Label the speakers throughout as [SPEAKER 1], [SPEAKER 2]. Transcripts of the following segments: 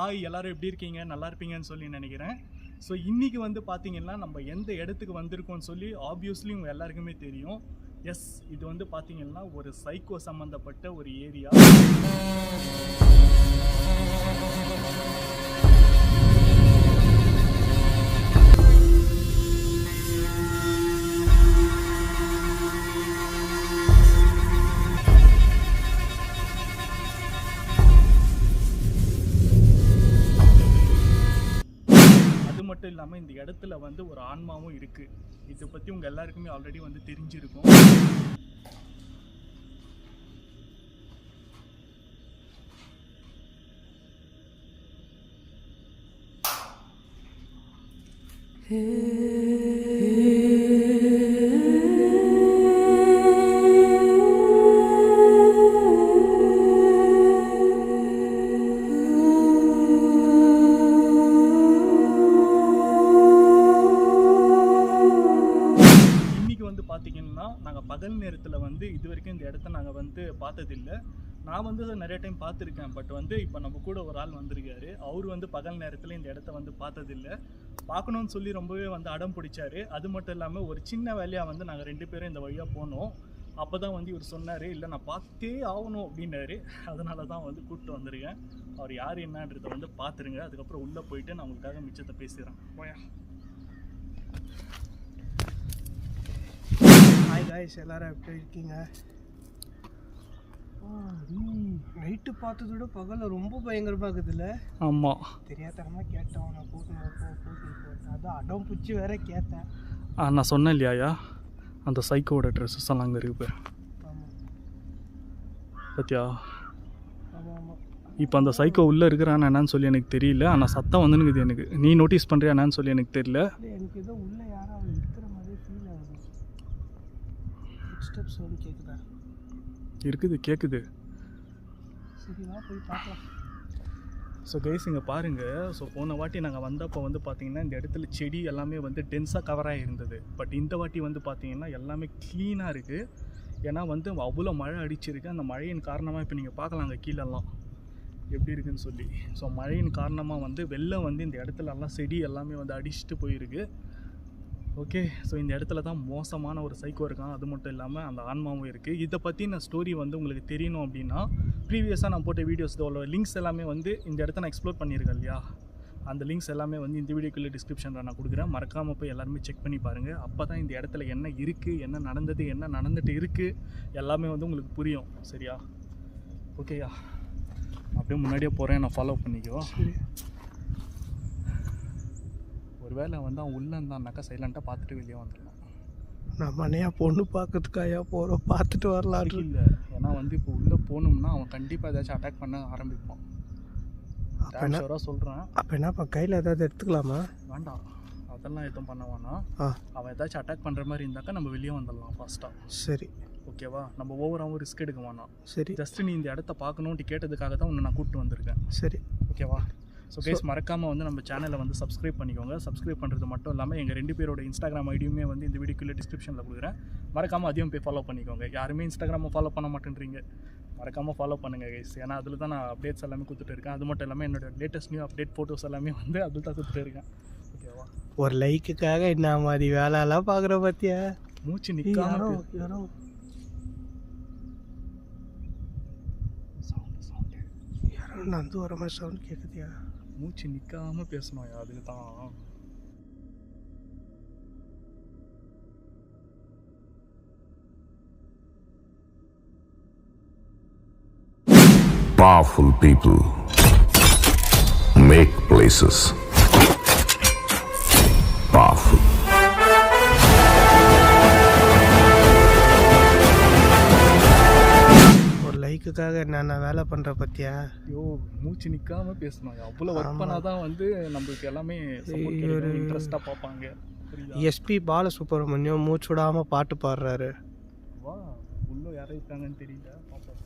[SPEAKER 1] Hi எல்லாரும் எப்படி இருக்கீங்க, நல்லா இருப்பீங்கன்னு சொல்லி நினைக்கிறேன். ஸோ இன்றைக்கி வந்து பார்த்திங்கன்னா நம்ம எந்த இடத்துக்கு வந்திருக்கோம்னு சொல்லி ஆப்வியஸ்லி உங்கள் எல்லாருக்குமே தெரியும். எஸ், இது வந்து பார்த்திங்கன்னா ஒரு சைக்கோ சம்மந்தப்பட்ட ஒரு ஏரியா. மட்டும் இல்லாமல் இந்த இடத்துல வந்து ஒரு ஆன்மாவும் இருக்குது. இதை பற்றி உங்கள் எல்லாருக்குமே ஆல்ரெடி வந்து தெரிஞ்சிருக்கும். நாங்கள் பகல் நேரத்தில் வந்து இது வரைக்கும் இந்த இடத்த நாங்கள் வந்து பார்த்ததில்லை. நான் வந்து நிறைய டைம் பார்த்துருக்கேன். பட் வந்து இப்போ நம்ம கூட ஒரு ஆள் வந்திருக்காரு. அவர் வந்து பகல் நேரத்தில் இந்த இடத்த வந்து பார்த்ததில்லை. பார்க்கணுன்னு சொல்லி ரொம்பவே வந்து அடம் பிடிச்சாரு. அது மட்டும் இல்லாமல் ஒரு சின்ன வேலையாக வந்து நாங்கள் 2 பேரும் இந்த வழியாக போனோம். அப்போ தான் வந்து இவர் சொன்னார், இல்லை நான் பார்த்தே ஆகணும் அப்படின்னாரு. அதனால தான் வந்து கூப்பிட்டு வந்திருக்கேன். அவர் யார் என்னன்றதை வந்து பார்த்துருங்க. அதுக்கப்புறம் உள்ளே போயிட்டு நான் உங்களுக்காக மிச்சத்தை பேசுகிறேன். போயா.
[SPEAKER 2] ஹாய் காய்ஸ், எல்லாரும் எப்படி இருக்கீங்க? நைட்டு பார்த்ததை விட பகலில் ரொம்ப பயங்கரமாக இருக்குதுல்ல?
[SPEAKER 1] ஆமாம்,
[SPEAKER 2] தெரியாதனமாக கேட்டோம். நான் போட்டு அதான் அடம் பிடிச்சி வேற கேட்டேன்.
[SPEAKER 1] நான் சொன்னேன் இல்லையா, அந்த சைக்கோட ட்ரெஸ்ஸஸ் எல்லாம் அங்கே இருக்கு.
[SPEAKER 2] ஆமாம்
[SPEAKER 1] பத்தியா?
[SPEAKER 2] ஆமாம் ஆமாம்.
[SPEAKER 1] இப்போ அந்த சைக்கோ உள்ளே இருக்கிறான்னு என்னன்னு சொல்லி எனக்கு தெரியல. ஆனால் சத்தம் வந்துனுக்குது எனக்கு. நீ நோட்டீஸ் பண்ணுறியா என்னன்னு சொல்லி எனக்கு தெரியல.
[SPEAKER 2] எனக்கு ஏதோ உள்ளே யாராவது இருக்கிற மாதிரி ஃபீல் ஆகுது. ஸ்டெப்ஸ் வந்து கேட்குதா?
[SPEAKER 1] இருக்குது, கேட்குது.
[SPEAKER 2] சரிவா போய் பார்க்கலாம்.
[SPEAKER 1] ஸோ கைஸ் இங்கே பாருங்கள். ஸோ போன வாட்டி நாங்கள் வந்தப்போ வந்து பார்த்திங்கன்னா இந்த இடத்துல செடி எல்லாமே வந்து டென்ஸாக கவராக இருந்தது. பட் இந்த வாட்டி வந்து பார்த்திங்கன்னா எல்லாமே க்ளீனாக இருக்குது. ஏன்னா வந்து அவ்வளோ மழை அடிச்சிருக்கு. அந்த மழையின் காரணமாக இப்போ நீங்கள் பார்க்கலாங்க கீழெல்லாம் எப்படி இருக்குன்னு சொல்லி. ஸோ மழையின் காரணமாக வந்து வெள்ளம் வந்து இந்த இடத்துல எல்லாம் செடி எல்லாமே வந்து அடிச்சுட்டு போயிருக்கு. ஓகே, ஸோ இந்த இடத்துல தான் மோசமான ஒரு சைக்கோ இருக்கான். அது மட்டும் இல்லாமல் அந்த ஆன்மாவும் இருக்குது. இதை பற்றி நான் ஸ்டோரி வந்து உங்களுக்கு தெரியணும் அப்படின்னா ப்ரீவியஸாக நான் போட்ட வீடியோஸ் உள்ள லிங்க்ஸ் எல்லாமே வந்து இந்த இடத்த நான் எக்ஸ்ப்ளோர் பண்ணியிருக்கேன் இல்லையா, அந்த லிங்க்ஸ் எல்லாமே வந்து இந்த வீடியோக்குள்ளே டிஸ்கிரிப்ஷனில் நான் கொடுக்குறேன். மறக்காமல் போய் எல்லாருமே செக் பண்ணி பாருங்கள். அப்போ தான் இந்த இடத்துல என்ன இருக்குது, என்ன நடந்தது, என்ன நடந்துட்டு இருக்குது எல்லாமே வந்து உங்களுக்கு புரியும். சரியா? ஓகேயா? அப்படியே முன்னாடியே போகிறேன், நான் ஃபாலோ பண்ணிக்கோ. ஒரு வேளை வந்து அவன் உள்ளே இருந்தான்னாக்கா சைலண்ட்டாக பார்த்துட்டு வெளியே வந்துடலாம்.
[SPEAKER 2] நம்ம அண்ணையா பொண்ணு பார்க்கறதுக்காயா போகிறோம், பார்த்துட்டு வரலாம்
[SPEAKER 1] இல்லை. ஏன்னா வந்து இப்போ உள்ளே போகணும்னா அவன் கண்டிப்பாக ஏதாச்சும் அட்டாக் பண்ண ஆரம்பிப்பான். ஷோராக சொல்கிறேன்.
[SPEAKER 2] அப்போ என்ன இப்போ கையில் ஏதாவது எடுத்துக்கலாமா?
[SPEAKER 1] வேண்டாம், அதெல்லாம் எதுவும் பண்ண வேணாம். அவன் ஏதாச்சும் அட்டாக் பண்ணுற மாதிரி இருந்தாக்கா நம்ம வெளியே வந்துடலாம் ஃபாஸ்ட்டாக.
[SPEAKER 2] சரி,
[SPEAKER 1] ஓகேவா? நம்ம ஓவராகவும் ரிஸ்க் எடுக்க வேணாம்.
[SPEAKER 2] சரி, ஜஸ்ட்
[SPEAKER 1] நீ இந்த இடத்த பார்க்கணுன்ட்டு கேட்டதுக்காக தான் உன்னை நான் கூப்பிட்டு வந்திருக்கேன்.
[SPEAKER 2] சரி,
[SPEAKER 1] ஓகேவா? ஸோ கைஸ் மறக்காமல் வந்து நம்ம சேனலை வந்து சப்ஸ்கிரைப் பண்ணிக்கோங்க. சப்ஸ்கிரைப் பண்ணுறது மட்டும் இல்லாமல் எங்கள் 2 பேரோட இன்ஸ்டாகிராம் ஐடியுமே வந்து இந்த வீடியோக்குள்ளே டிஸ்கிரிப்ஷனில் கொடுக்குறேன். மறக்காமல் அதையும் போய் ஃபாலோ பண்ணிக்கோங்க. யாருமே இன்ஸ்டாகிராமை ஃபாலோ பண்ண மாட்டேன்றீங்க. மறக்காமல் ஃபாலோ பண்ணுங்கள் கைஸ். ஏன்னா அதில் தான் நான் அப்டேட்ஸ் எல்லாமே கொடுத்துட்டு இருக்கேன். அது மட்டும் இல்லாமல் என்னோட லேட்டஸ்ட் நியூ அப்டேட் ஃபோட்டோஸ் எல்லாமே வந்து அதில் தான் கொடுத்துட்டு இருக்கேன். ஓகேவா?
[SPEAKER 2] ஒரு லைக்குக்காக என்ன மாதிரி வேலையெல்லாம் பார்க்குற பார்த்தியா?
[SPEAKER 1] மூச்சு நிற்காம
[SPEAKER 2] யாரோ நந்து வர மாதிரி சவுண்ட் கேட்குதியா?
[SPEAKER 1] மூச்சு நிற்காமல் பேசணும். அதுக்கு தான்
[SPEAKER 3] Powerful people make places powerful.
[SPEAKER 2] ஒரு லைக்குக்காக நான் வேலை பண்ணுற பற்றியா?
[SPEAKER 1] ஐயோ, மூச்சு நிற்காமல் பேசணும். அவ்வளோ ஒர்க் பண்ணால் தான் வந்து நம்மளுக்கு எல்லாமே இன்ட்ரெஸ்ட்டாக பார்ப்பாங்க.
[SPEAKER 2] எஸ்பி பாலசுப்ரமணியம் மூச்சு விடாமல் பாட்டு பாடுறாரு.
[SPEAKER 1] வா, உள்ளே யாரும் இருக்காங்கன்னு தெரியல. பார்ப்போம்.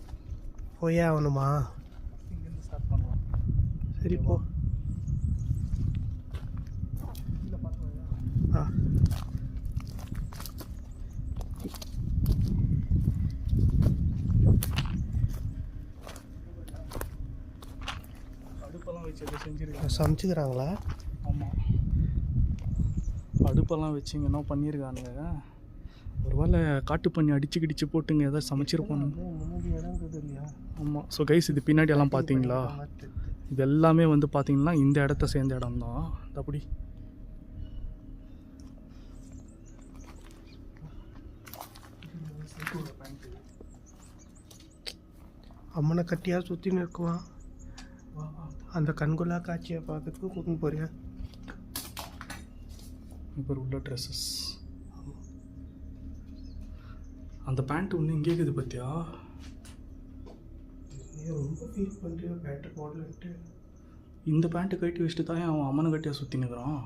[SPEAKER 2] போயே ஆகணுமா?
[SPEAKER 1] இங்கேருந்து ஸ்டார்ட் பண்ணலாம்.
[SPEAKER 2] சரி போ.
[SPEAKER 1] இல்லை பார்த்துவாயா? அடுப்பெல்லாம் வச்சு எதை செஞ்சு
[SPEAKER 2] சமைச்சுக்கிறாங்களா?
[SPEAKER 1] ஆமாம், அடுப்பெல்லாம் வச்சுங்க என்ன பண்ணியிருக்கானுங்க. ஒரு வேளை காட்டு பண்ணி அடிச்சு கிடிச்சு போட்டுங்க ஏதாவது சமைச்சிருப்பானு.
[SPEAKER 2] முன்னாடி இடம் இருக்குது இல்லையா?
[SPEAKER 1] ஆமாம். ஸோ கைஸ், இது பின்னாடி எல்லாம் பார்த்தீங்களா? இது எல்லாமே வந்து பார்த்தீங்கன்னா இந்த இடத்த சேர்ந்த இடம் தான். அப்படி
[SPEAKER 2] அம்மனை கட்டியாக சுற்றின்னு இருக்குவான். அந்த கண்கொள்ளா காட்சியை பார்க்கறதுக்கு கூட்டின்னு போறியா?
[SPEAKER 1] இப்போ உள்ள ட்ரெஸ்ஸஸ், அந்த பேண்ட் ஒன்று இங்கே இருக்குது பார்த்தியா?
[SPEAKER 2] நீ ரொம்ப ஃபீல் பண்ணுறியா பேண்ட்டு போடலன்ட்டு?
[SPEAKER 1] இந்த பேண்ட்டு கட்டி வச்சுட்டு தான் அவன் அம்மனை கட்டியாக சுற்றி நிற்கிறான்.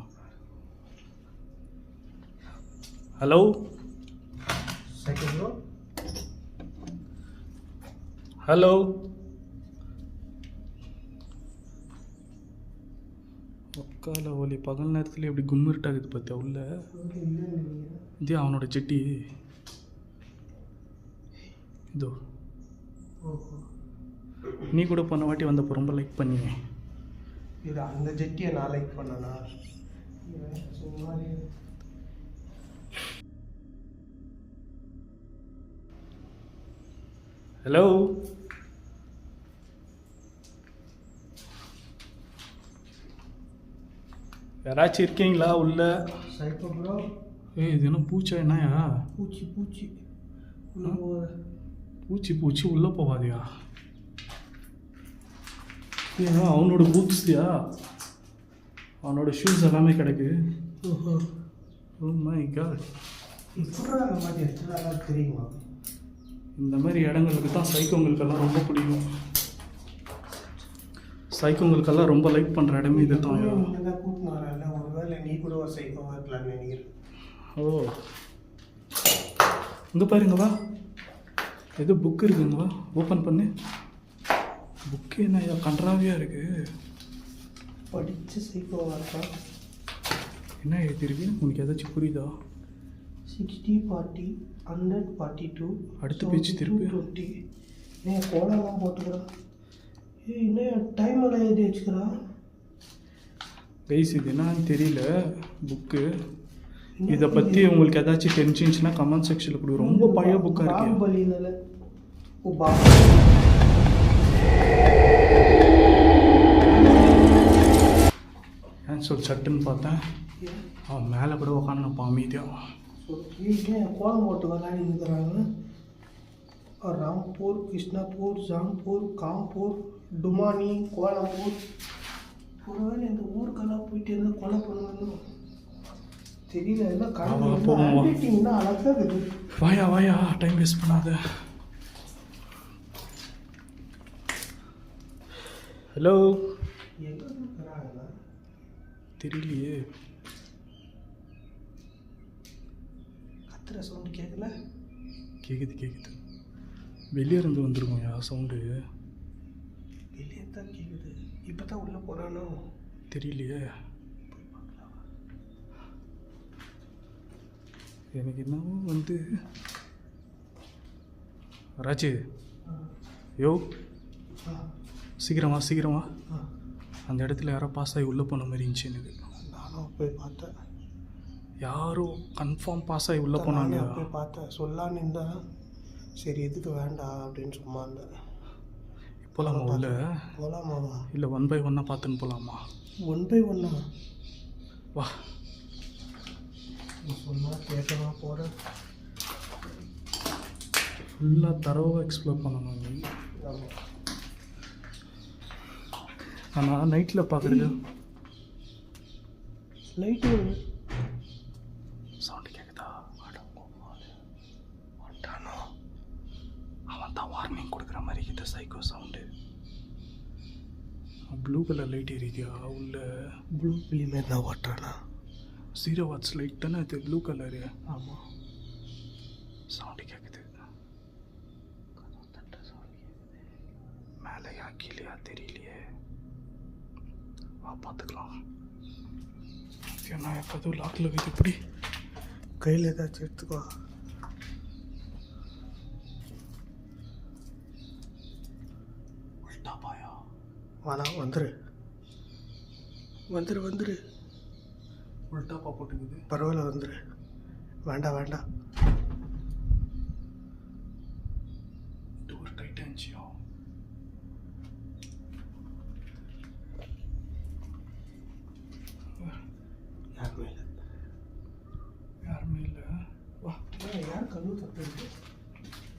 [SPEAKER 1] ஹலோ
[SPEAKER 2] செகண்ட்
[SPEAKER 1] ஹலோ, ஒக்கால ஒலி பகல் நேரத்தில் எப்படி கும்மிருட்டாகுது பார்த்தியா உள்ள? இதே அவனோட செட்டி இதோ. நீ கூட போன வாட்டி வந்தப்போ ரொம்ப லைக் பண்ணிங்க.
[SPEAKER 2] இது அந்த ஜெட்டியை நான் லைக் பண்ணனா? சும்மாவே
[SPEAKER 1] ஹலோ, யாராச்சும் இருக்கீங்களா உள்ள?
[SPEAKER 2] Psycho bro.
[SPEAKER 1] இது என்ன பூச்சா என்னயா?
[SPEAKER 2] பூச்சி பூச்சி
[SPEAKER 1] பூச்சி பூச்சி உள்ளே போவாதியா? ஏன்னா அவனோட பூட்ஸ்யா, அவனோட ஷூஸ் எல்லாமே கிடக்கு. ஓ மை காட்,
[SPEAKER 2] இப்போ அந்த மாதிரி இடத்துல தெரியுமா?
[SPEAKER 1] இந்த மாதிரி இடங்களுக்கு தான் சைக்கோங்களுக்கெல்லாம் ரொம்ப பிடிக்கும். சைக்கோங்களுக்கெல்லாம் ரொம்ப லைக் பண்ணுற இடமே இது தான்.
[SPEAKER 2] கூட்டின்னு வரல, ஒருவேளை நீ கூட ஒரு சைக்கோவாக இருக்கலாம்னு நினைக்கிறேன்.
[SPEAKER 1] ஓ, இங்கே பாருங்க வா, ஏதோ புக் இருக்குங்க வா, ஓப்பன் பண்ணு. புக்கு என்ன கன்றாவியாக இருக்குது.
[SPEAKER 2] படித்த சைக்கோவாக இருக்கா?
[SPEAKER 1] என்ன எழுதிருக்கு உனக்கு ஏதாச்சும் புரியுதா?
[SPEAKER 2] 60 40 100 42
[SPEAKER 1] அடுத்த பேச்சு திருப்பி
[SPEAKER 2] 20. ஏன் கோலம்லாம் போட்டுக்கிறான்? என்ன டைம் எல்லாம் எழுதி வச்சுக்கிறான்?
[SPEAKER 1] கைஸ், இது என்னன்னு தெரியல புக்கு. இதை பற்றி உங்களுக்கு ஏதாச்சும் தெரிஞ்சிருந்துச்சுன்னா கமெண்ட் செக்ஷனில் கொடு. ரொம்ப பழைய புக்காக இருக்கு.
[SPEAKER 2] பாகுபலினால
[SPEAKER 1] ஏன் சொல் சட்டுன்னு பார்த்தேன், அவன் மேலே கூட உக்காந்து அமைதியாக.
[SPEAKER 2] ஏன் கோலம் போட்டு விளையாடி இருக்கிறாங்க? ராம்பூர், கிருஷ்ணாப்பூர், ஜாம்பூர், காம்பூர், டுமானி, கோலம்பூர். ஒருவேளை இந்த ஊருக்கெல்லாம் போயிட்டு இருந்தால் கொலை பண்ணுவாங்க தெரியல. எல்லாம் கண்டிப்பாக அழகாக இருக்குது.
[SPEAKER 1] வாயா வாயா, டைம் வேஸ்ட் பண்ணாத. ஹலோ,
[SPEAKER 2] எங்கே இருக்கிறாங்களா
[SPEAKER 1] தெரியலையே.
[SPEAKER 2] கத்துற சவுண்டு கேட்கல?
[SPEAKER 1] கேட்குது கேட்குது, வெளியே இருந்து வந்துருக்கோம் யா சவுண்டு.
[SPEAKER 2] வெளியே தான் கேட்குது. இப்போ தான் உள்ளே போகிறானோ
[SPEAKER 1] தெரியலையே. எனக்கு என்னவோ வந்து ராஜு, யோ சீக்கிரமா சீக்கிரமா, அந்த இடத்துல யாரோ பாஸ் ஆகி உள்ளே போன மாதிரி இருந்துச்சு எனக்கு.
[SPEAKER 2] நானும் போய் பார்த்தேன்.
[SPEAKER 1] யாரோ கன்ஃபார்ம் பாஸ் ஆகி உள்ளே போனாங்க.
[SPEAKER 2] போய் பார்த்தேன், சொல்லான்னு இருந்தேன். சரி எதுக்கு வேண்டாம் அப்படின்னு சும்மா இருந்தேன்.
[SPEAKER 1] போகலாமா உள்ள?
[SPEAKER 2] போகலாமாவா?
[SPEAKER 1] இல்லை 1 by 1 பார்த்துன்னு போகலாமா?
[SPEAKER 2] 1 by 1
[SPEAKER 1] வா.
[SPEAKER 2] சொன்னால் கேட்கலாம் போகிறேன்.
[SPEAKER 1] ஃபுல்லாக தரவாக எக்ஸ்ப்ளோர் பண்ணணும் நீ.
[SPEAKER 2] ஆமாம்.
[SPEAKER 1] ஆனால் நைட்டில் பார்க்குறது
[SPEAKER 2] லைட்டு
[SPEAKER 1] சவுண்டு கேட்குதா? வந்துட்டானோ? அவன் தான் வார்னிங் கொடுக்குற மாதிரி இது psycho sound. Blue colour light எரியுதியா உள்ள?
[SPEAKER 2] ப்ளூ ஃபிலிமே தான் ஓட்டுறானா?
[SPEAKER 1] 0 watts லைட் தானே அது, ப்ளூ கலரு.
[SPEAKER 2] ஆமாம்.
[SPEAKER 1] சவுண்டு கேட்குது. மேலேயா கீழேயா தெரியலையே. வா பார்த்துக்கலாம். ஏன்னா எப்போதும் லாக்கில் இருக்குது. இப்படி
[SPEAKER 2] கையில் ஏதாச்சும் எடுத்துக்கோ.
[SPEAKER 1] பாயா
[SPEAKER 2] வேணாம் வந்துரு. வந்துரு
[SPEAKER 1] உள்டாப்பா போட்டுக்குது.
[SPEAKER 2] பரவாயில்ல வந்துரு. வேண்டாம்
[SPEAKER 1] டோர் டைட் ஆயிடுச்சியா? யாருமே இல்லை. வா.
[SPEAKER 2] யார் கதவு தட்டுறது?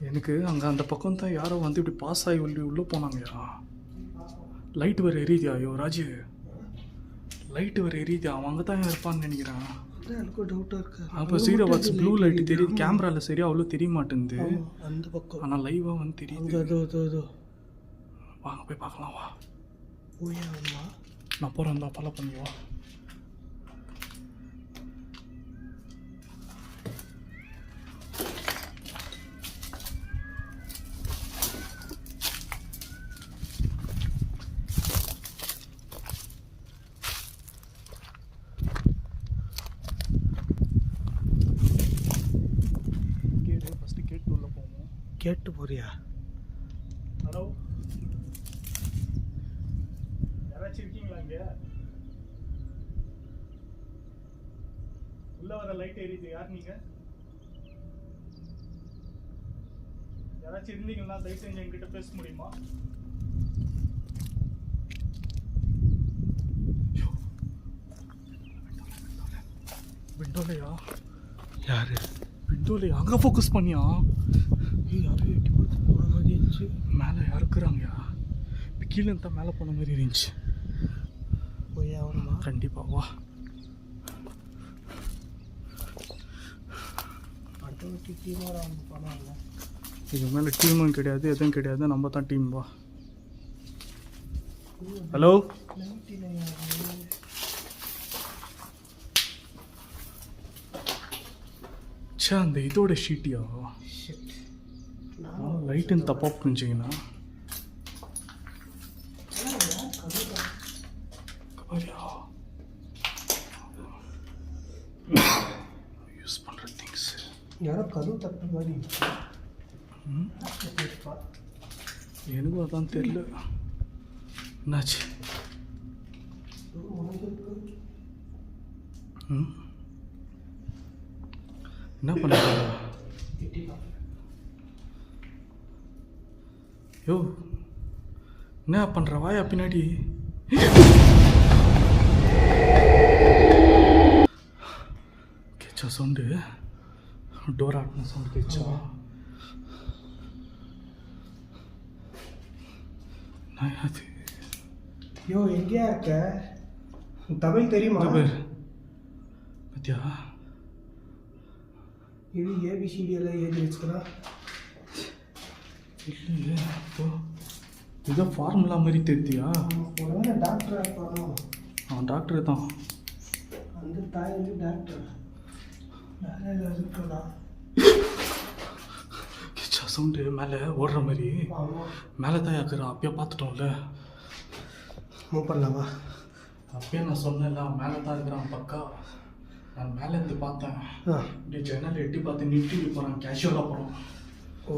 [SPEAKER 1] எனக்கு அங்கே அந்த பக்கம் தான் யாரோ வந்து இப்படி பாஸ் ஆகி உள்ளே போனாங்கயா. லைட் வேறு எரியுதியா? ஐயோ ராஜு, லைட்டு வேறு எரியுதியா? அவன் அங்கே தான் இருப்பான்னு நினைக்கிறான்.
[SPEAKER 2] எனக்கும் டவுட்டாக இருக்கு.
[SPEAKER 1] அப்போ ஜீரோ பாக்ஸ் ப்ளூ லைட்டு தெரியுது, கேமராவில் சரியா அவ்வளோ தெரிய மாட்டேங்குது.
[SPEAKER 2] அந்த பக்கம்
[SPEAKER 1] ஆனால் லைவாக வந்து தெரியுது.
[SPEAKER 2] அதோ
[SPEAKER 1] வாங்க போய் பார்க்கலாம். வா.
[SPEAKER 2] போய் ஆகுமா?
[SPEAKER 1] நான் போகிறேன் தான், ஃபாலோ பண்ணி வா.
[SPEAKER 2] கேட்டு போறியா?
[SPEAKER 1] ஹலோ, யாராச்சும் இருக்கீங்களா இங்கே? உள்ள வர லைட் எரியுது. யார் நீங்க? யாராச்சும் இருந்தீங்களா? தயவு செஞ்சு என்கிட்ட பேச முடியுமா? விண்டோலையா?
[SPEAKER 2] யாரு
[SPEAKER 1] விண்டோலையா? அங்கே ஃபோக்கஸ் பண்ணியா?
[SPEAKER 2] யாரும் எட்டி பார்த்து போன மாதிரி இருந்துச்சு.
[SPEAKER 1] மேலே யாருக்குறாங்கயா? இப்போ கீழே தான் மேலே போன மாதிரி இருந்துச்சு.
[SPEAKER 2] போய் ஆகணுமா?
[SPEAKER 1] கண்டிப்பாக வா.
[SPEAKER 2] அடுத்த வாட்டி டீமோட அவங்க பண்ணாங்க.
[SPEAKER 1] இது மேலே டீமும் கிடையாது, எதுவும் கிடையாது, நம்ம தான் டீம். வா. ஹலோ, சே அந்த இதோட ஷீட்டியா? லைட்டுன்னு தப்பாக புரிஞ்சிங்கன்னா யூஸ் பண்ணுற திங்ஸ்.
[SPEAKER 2] யாரோ கதவு தட்டுற மாதிரி.
[SPEAKER 1] எனக்கும் அதான் தெரியல என்னாச்சு. என்ன பண்ணுற? யோ என்ன பண்ணுற? வாயா பின்னாடி. கேச்சா சவுண்டு? டோர் ஆட்டின சவுண்டு கேச்சா? நான் அது
[SPEAKER 2] யோ எங்கேயா இருக்க? தமிழ் தெரியுமா?
[SPEAKER 1] பத்தியா
[SPEAKER 2] இது ஏபிசிடி எல்லாம் எழுதி வச்சுக்கிறா.
[SPEAKER 1] இல்லையே. இதோ ஃபார்முலா மாதிரி தெரியுதியா?
[SPEAKER 2] உடனே டாக்டராக இருப்பானோ?
[SPEAKER 1] அவன் டாக்டர் தான்.
[SPEAKER 2] அந்த தாய் வந்து டாக்டர். வேற ஏதாவது இருக்கா?
[SPEAKER 1] கிச்சா சவுண்டு மேலே ஓடுற மாதிரி. மேலே தான் யாக்குறா. அப்பயே பார்த்துட்டோம்ல.
[SPEAKER 2] மூவ் பண்ணலாமா?
[SPEAKER 1] அப்பயே நான் சொன்னேன்ல, அவன் மேலே தான் இருக்கிறான் பக்கா. நான் மேலே இருந்து பார்த்தேன். இப்படி ஜன்னல் எட்டி பார்த்து நிறுத்தி போகிறான், கேஷுவலாக போகிறான்.
[SPEAKER 2] ஓ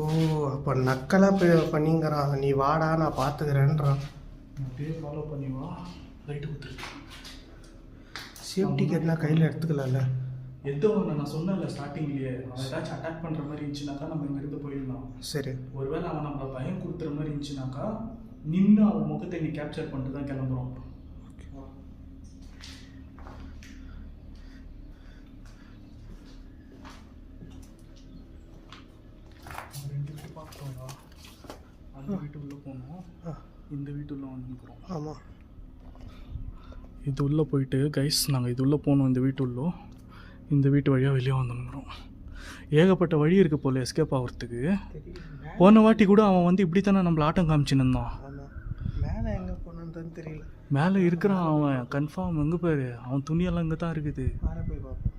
[SPEAKER 2] அப்போ நக்கலாக பண்ணிங்கிறான். நீ வாடா நான் பார்த்துக்கிறேன்றான்.
[SPEAKER 1] அப்படியே ஃபாலோ பண்ணி வா. லைட்டு கொடுத்துருக்கு.
[SPEAKER 2] சேஃப்டிக்கு எதுனா கையில் எடுத்துக்கலாம்ல?
[SPEAKER 1] எதோ ஒன்று நான் சொன்னேன்ல ஸ்டார்டிங்லேயே, அவன் ஏதாச்சும் அட்டாக் பண்ணுற மாதிரி இருந்துச்சுனாக்கா நம்ம இங்கேருந்து போயிடலாம்.
[SPEAKER 2] சரி.
[SPEAKER 1] ஒருவேளை அவன் நம்மளை பயம் கொடுத்துற மாதிரி இருந்துச்சுனாக்கா நின்று அவன் முகத்தை நீ கேப்சர் பண்ணிட்டு தான் கிளம்புறோம். அந்த வீட்டுக்குள்ளே போனோம், இந்த வீட்டுள்ள வந்துருக்குறோம்.
[SPEAKER 2] ஆமாம்.
[SPEAKER 1] இது உள்ளே போயிட்டு கைஸ் நாங்கள் இது உள்ளே போனோம். இந்த வீட்டுள்ளோ இந்த வீட்டு வழியாக வெளியே வந்துருக்குறோம். ஏகப்பட்ட வழி இருக்குது போல் எஸ்கேப் ஆகிறதுக்கு. போன வாட்டி கூட அவன் வந்து இப்படி தானே நம்மளை ஆட்டம் காமிச்சுன்னு இருந்தான்.
[SPEAKER 2] மேலே எங்கே போனான்னு தெரியல.
[SPEAKER 1] மேலே இருக்கிறான் அவன் கன்ஃபார்ம். எங்கே பாரு, அவன் துணியெல்லாம் இங்கே தான் இருக்குது.
[SPEAKER 2] மேலே போய் பார்ப்போம்.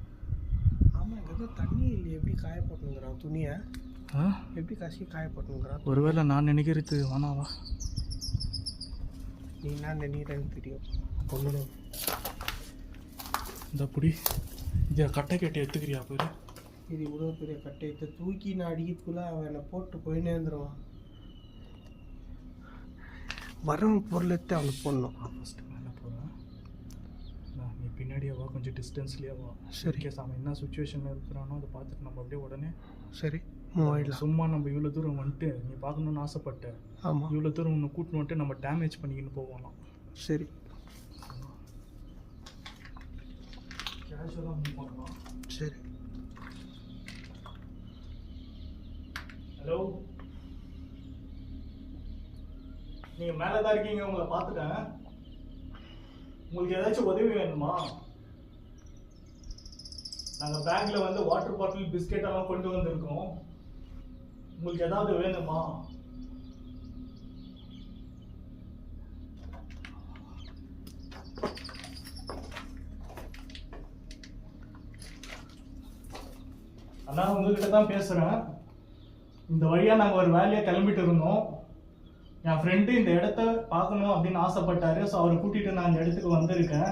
[SPEAKER 2] ஆமாம், இங்கே தான் தண்ணி இல்லை. எப்படி காய போட்டுங்கிறான் துணியை? எப்படி கசி காய போட்டுங்கிறான்?
[SPEAKER 1] ஒருவேளை நான் நினைக்கிறது வேணாவா?
[SPEAKER 2] நீ என்ன நினைக்கிறேன்னு தெரியும். ஒன்று
[SPEAKER 1] இந்த புடி இதை கட்டை கட்டி எடுத்துக்கிறியா பேர்?
[SPEAKER 2] இது இவ்வளோ பெரிய கட்டையத்தை தூக்கி நான் அடிக்கிறதுக்குள்ளே அவன் என்னை போட்டு போயினே இருந்துருவான். வரவன் பொருள் எடுத்து அவனுக்கு போடணும்.
[SPEAKER 1] ஃபஸ்ட்டு மேலே போகிறேன். பின்னாடியே வா, கொஞ்சம் டிஸ்டன்ஸ்லேயே வா.
[SPEAKER 2] சரி.
[SPEAKER 1] கேஸ் அவன் என்ன சுச்சுவேஷனில் இருக்கிறானோ அதை பார்த்துட்டு நம்ம அப்படியே உடனே
[SPEAKER 2] சரி மூவ் ஆகிடலாம்.
[SPEAKER 1] சும்மா நம்ம இவ்வளோ தூரம் வந்துட்டு நீ பார்க்கணுன்னு ஆசைப்பட்ட,
[SPEAKER 2] ஆமாம்
[SPEAKER 1] இவ்வளோ தூரம் உன்னை கூட்டின்னு வந்துட்டு நம்ம டேமேஜ் பண்ணிக்கின்னு போகலாம்.
[SPEAKER 2] சரி
[SPEAKER 1] கேஷுவலாக மூவ் பண்ணலாம்.
[SPEAKER 2] சரி.
[SPEAKER 1] ஹலோ, நீங்கள் மேலே தான் இருக்கீங்க, உங்களை பார்த்துட்டேன். உங்களுக்கு ஏதாச்சும் உதவி வேணுமா? நாங்கள் பேக்கில் வந்து வாட்டர் பாட்டில் பிஸ்கெட் எல்லாம் கொண்டு வந்திருக்கோம். உங்களுக்கு ஏதாவது வேணுமா? அண்ணா, உங்ககிட்ட தான் பேசுகிறேன். இந்த வழியாக நாங்கள் ஒரு வேலையாக கிளம்பிட்டு இருந்தோம். என் ஃப்ரெண்டு இந்த இடத்த பார்க்கணும் அப்படின்னு ஆசைப்பட்டாரு. ஸோ அவரை கூட்டிகிட்டு நான் இந்த இடத்துக்கு வந்திருக்கேன்.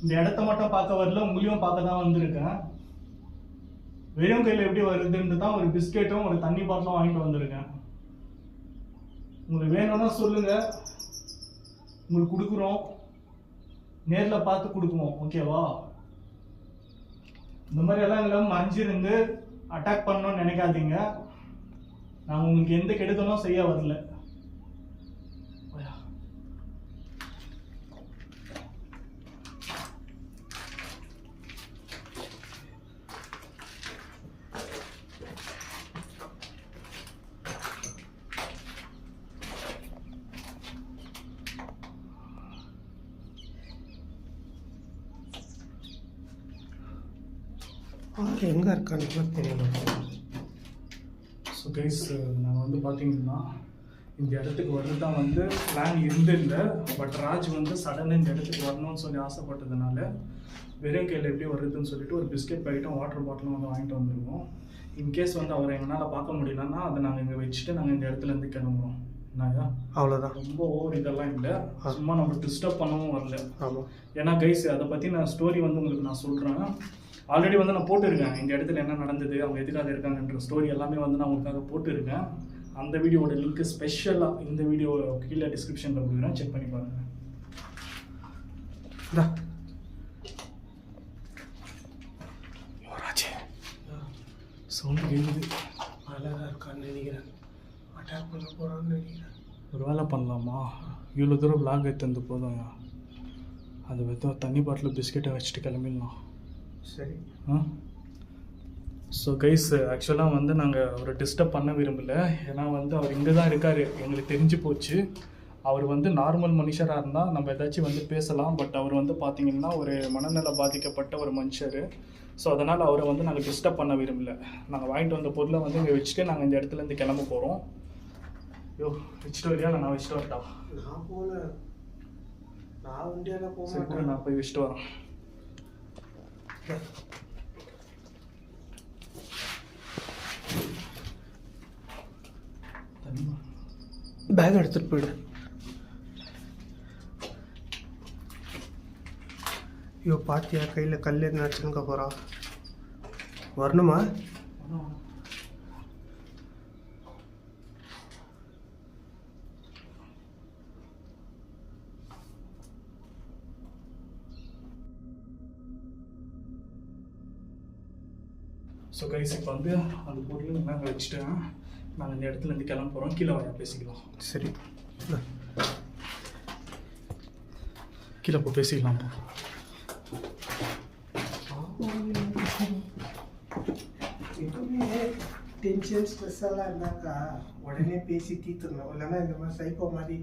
[SPEAKER 1] இந்த இடத்த மட்டும் பார்க்க வரல, உங்களையும் பார்க்க தான் வந்திருக்கேன். வெறும் கையில் எப்படி வருதுன்ட்டு தான் ஒரு பிஸ்கெட்டும் ஒரு தண்ணி பாட்டிலும் வாங்கிட்டு வந்திருக்கேன். உங்களுக்கு வேணும்னா சொல்லுங்கள், உங்களுக்கு கொடுக்குறோம். நேரில் பார்த்து கொடுக்குவோம், ஓகேவா? இந்த மாதிரி எல்லாம் எங்களை மறைஞ்சிருந்து அட்டாக் பண்ணணும்னு நினைக்காதீங்க. நாங்கள் உங்களுக்கு எந்த கெடுதலும் செய்ய வரல.
[SPEAKER 2] எங்கே இருக்கான்னு தெரியல.
[SPEAKER 1] ஸோ கைஸ், நாங்கள் வந்து பார்த்தீங்கன்னா இந்த இடத்துக்கு வர்றது தான் வந்து பிளான் இருந்தில்லை. பட் ராஜ் வந்து சடனாக இந்த இடத்துக்கு வரணும்னு சொல்லி ஆசைப்பட்டதுனால வெறும் கையில் எப்படி வருதுன்னு சொல்லிட்டு ஒரு பிஸ்கெட் பாக்கெட்டும் வாட்டர் பாட்டிலும் வந்து வாங்கிட்டு வந்துருக்கோம். இன்கேஸ் வந்து அவரை எங்களால் பார்க்க முடியலன்னா அதை நாங்கள் இங்கே வச்சுட்டு நாங்கள் இந்த இடத்துலேருந்து கிளம்புறோம். என்னங்க
[SPEAKER 2] அவ்வளோதான்,
[SPEAKER 1] ரொம்ப ஓவர் இதெல்லாம் இல்லை. சும்மா நம்ம டிஸ்டர்ப் பண்ணவும் வரல.
[SPEAKER 2] ஆமாம்.
[SPEAKER 1] ஏன்னா கைஸ், அதை பற்றி நான் ஸ்டோரி வந்து உங்களுக்கு நான் சொல்கிறேன். ஆல்ரெடி வந்து நான் போட்டுருக்கேன். இந்த இடத்துல என்ன நடந்தது, அவங்க எதுக்காக இருக்காங்கன்ற ஸ்டோரி எல்லாமே வந்து நான் உங்களுக்காக போட்டுருக்கேன். அந்த வீடியோட லிங்க் ஸ்பெஷலாக இந்த வீடியோ கீழே டிஸ்கிரிப்ஷனில் கொடுக்குறேன், செக் பண்ணி பாருங்கள். சவுண்ட் கேட்குது.
[SPEAKER 2] அழகாக இருக்கான்னு நினைக்கிறேன். அட்டாக் பண்ண போகிறான்னு நினைக்கிறேன்.
[SPEAKER 1] ஒரு வேலை பண்ணலாமா? இவ்வளோ தூரம் பிளாக் எடுத்து போதும். அதை வந்து தண்ணி பாட்டில் பிஸ்கெட்டை வச்சுட்டு கிளம்பிடலாம்.
[SPEAKER 2] சரி.
[SPEAKER 1] ஸோ கைஸ், ஆக்சுவலாக வந்து நாங்கள் அவரை டிஸ்டர்ப் பண்ண விரும்பலை. ஏன்னா வந்து அவர் இங்கே தான் இருக்கார், எங்களுக்கு தெரிஞ்சு போச்சு. அவர் வந்து நார்மல் மனுஷராக இருந்தால் நம்ம ஏதாச்சும் வந்து பேசலாம். பட் அவர் வந்து பார்த்திங்கன்னா ஒரு மனநல பாதிக்கப்பட்ட ஒரு மனுஷர். ஸோ அதனால் அவரை வந்து நாங்கள் டிஸ்டர்ப் பண்ண விரும்பலை. நாங்கள் வாங்கிட்டு வந்த பொருளை வந்து இங்கே வச்சுட்டு நாங்கள் இந்த இடத்துலேருந்து கிளம்ப போகிறோம். ஐயோ, வச்சுட்டு வரியா? நான் வச்சுட்டு வரட்டா?
[SPEAKER 2] நான் போகல, நான் வண்டியால்
[SPEAKER 1] சரி, கூட நான் போய் வச்சுட்டு வரேன்.
[SPEAKER 2] பேக் எடுத்துகிட்டு போயிடு. ஐயோ, பாத்தியா கையில் கல் எதுனா வச்சுருக்க போகிறா? வரணுமா?
[SPEAKER 1] ஸோ கைஸ், இப்போ வந்து அந்த பொருள் நாங்கள் வச்சுட்டேன். நாங்கள் இந்த இடத்துலேருந்து கிளம்ப போகிறோம். கீழே வாயா பேசிக்கலாம்.
[SPEAKER 2] சரி,
[SPEAKER 1] கீழே போ, பேசிக்கலாம்.
[SPEAKER 2] எப்பவுமே டென்ஷன் ஸ்ட்ரெஸ் எல்லாம் இருந்தாக்கா உடனே பேசி தீர்த்துடணும். இல்லைன்னா இந்த மாதிரி சைக்கோ மாதிரி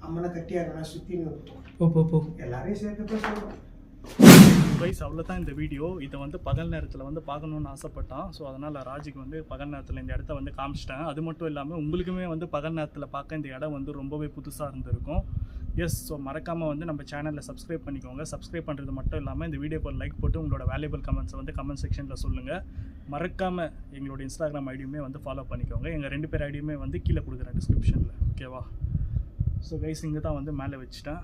[SPEAKER 2] அம்மனை கட்டி அங்கே சுற்றின்னு இருக்கும்.
[SPEAKER 1] போ
[SPEAKER 2] எல்லாரையும் சேர்த்து தான் சொல்கிறோம்.
[SPEAKER 1] கைஸ், அவ்வளோதான் இந்த வீடியோ. இதை வந்து பகல் நேரத்தில் வந்து பார்க்கணுன்னு ஆசைப்பட்டான். ஸோ அதனால் ராஜுக்கு வந்து பகல் நேரத்தில் இந்த இடத்த வந்து காமிச்சிட்டேன். அது மட்டும் இல்லாமல் உங்களுக்குமே வந்து பகல் நேரத்தில் பார்க்க இந்த இடம் வந்து ரொம்பவே புதுசாக இருந்திருக்கும். எஸ், ஸோ மறக்காமல் வந்து நம்ம சேனலில் சப்ஸ்கிரைப் பண்ணிக்கோங்க. சப்ஸ்கிரைப் பண்ணுறது மட்டும் இல்லாமல் இந்த வீடியோக்கு ஒரு லைக் போட்டு உங்களோட வேல்யூபிள் கமெண்ட்ஸை வந்து கமெண்ட் செக்ஷனில் சொல்லுங்கள். மறக்காமல் எங்களோட இன்ஸ்டாகிராம் ஐடியுமே வந்து ஃபாலோ பண்ணிக்கோங்க. எங்கள் 2 பேர் ஐடியுமே வந்து கீழே கொடுக்குறேன் டிஸ்கிரிப்ஷனில், ஓகேவா? ஸோ கைஸ், இங்கே தான் வந்து மேலே வச்சுட்டேன்.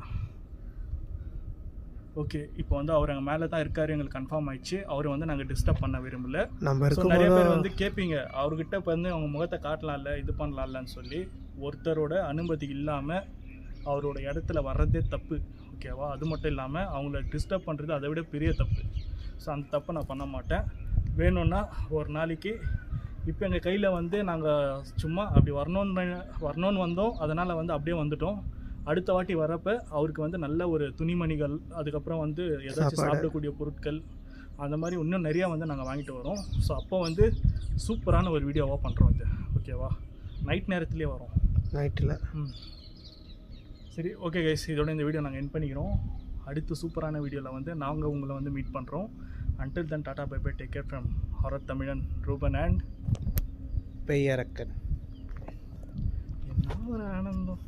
[SPEAKER 1] ஓகே, இப்போ வந்து அவர் அங்கே மேலே தான் இருக்காரு, எங்களுக்கு கன்ஃபார்ம் ஆயிடுச்சு. அவர் வந்து நாங்கள் டிஸ்டர்ப் பண்ண விரும்பல. நிறைய பேர் வந்து கேட்பீங்க, அவர்கிட்ட இப்போ வந்து அவங்க முகத்தை காட்டலாம்ல, இது பண்ணலாம்லன்னு சொல்லி. ஒருத்தரோட அனுமதி இல்லாமல் அவரோட இடத்துல வர்றதே தப்பு, ஓகேவா? அது மட்டும் இல்லாமல் அவங்கள டிஸ்டர்ப் பண்ணுறது அதை விட பெரிய தப்பு. ஸோ அந்த தப்பை நான் பண்ண மாட்டேன். வேணும்னா ஒரு நாளைக்கு இப்போ எங்கள் கையில் வந்து நாங்கள் சும்மா அப்படி வரணும்னு வந்தோம். அதனால் வந்து அப்படியே வந்துட்டோம். அடுத்த வாட்டி வரப்போ அவருக்கு வந்து நல்ல ஒரு துணிமணிகள், அதுக்கப்புறம் வந்து ஏதாச்சும் சாப்பிடக்கூடிய பொருட்கள், அந்த மாதிரி இன்னும் நிறையா வந்து நாங்கள் வாங்கிட்டு வரோம். ஸோ அப்போ வந்து சூப்பரான ஒரு வீடியோவாக பண்ணுறோம் இது. ஓகேவா? நைட் நேரத்துலேயே வரோம்.
[SPEAKER 2] நைட்டில்.
[SPEAKER 1] சரி, ஓகே கைஸ், இதோட இந்த வீடியோ நாங்கள் எண்ட் பண்ணிக்கிறோம். அடுத்து சூப்பரான வீடியோவில் வந்து நாங்கள் உங்களை வந்து மீட் பண்ணுறோம். Until then tata bye bye, take care from horror Tamilan Ruban and
[SPEAKER 2] பெய்யரக்கன்.
[SPEAKER 1] என்ன ஒரு ஆனந்தம்.